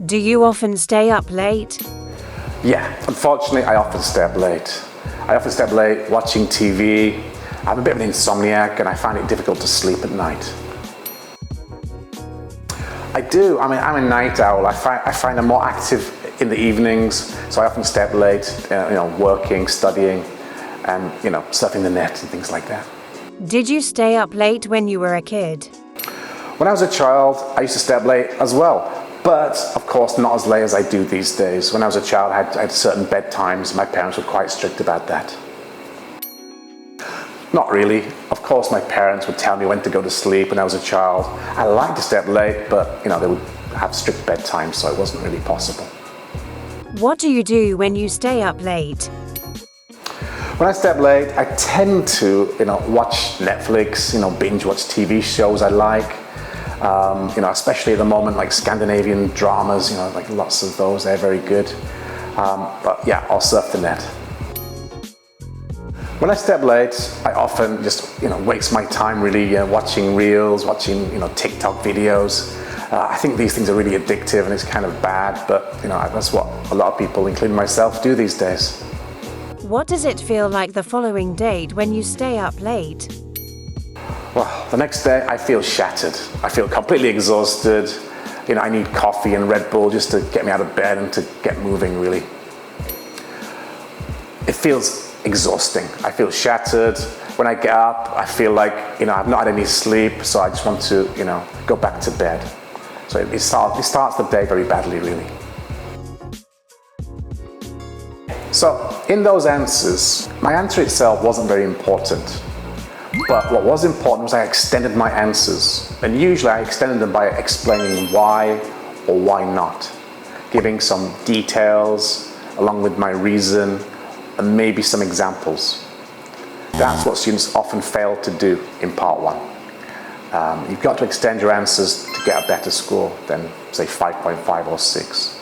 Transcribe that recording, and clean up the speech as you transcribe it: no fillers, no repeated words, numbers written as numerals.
Do you often stay up late? Yeah, unfortunately, I often stay up late. I often stay up late watching TV. I'm a bit of an insomniac and I find it difficult to sleep at night. I do. I'm a night owl. I find I'm more active in the evenings, so I often stay up late, working, studying, and surfing the net and things like that. Did you stay up late when you were a kid? When I was a child, I used to stay up late as well, but of course not as late as I do these days. When I was a child, I had certain bedtimes. My parents were quite strict about that. Not really. Of course, my parents would tell me when to go to sleep when I was a child. I liked to stay up late, but they would have strict bedtimes, so it wasn't really possible. What do you do when you stay up late? When I stay up late, I tend to, watch Netflix, binge watch TV shows I like. Especially at the moment, like Scandinavian dramas, like lots of those, they're very good. But yeah, I'll surf the net. When I stay up late, I often just, waste my time really watching reels, watching, TikTok videos. I think these things are really addictive and it's kind of bad, but, that's what a lot of people, including myself, do these days. What does it feel like the following day when you stay up late? Well, the next day I feel shattered. I feel completely exhausted. I need coffee and Red Bull just to get me out of bed and to get moving, really. It feels exhausting. I feel shattered. When I get up, I feel like, I've not had any sleep, so I just want to, go back to bed. So it starts the day very badly, really. So in those answers, my answer itself wasn't very important. But what was important was I extended my answers. And usually I extended them by explaining why or why not, giving some details along with my reason and maybe some examples. That's what students often fail to do in part 1. You've got to extend your answers to get a better score than, say, 5.5 or 6.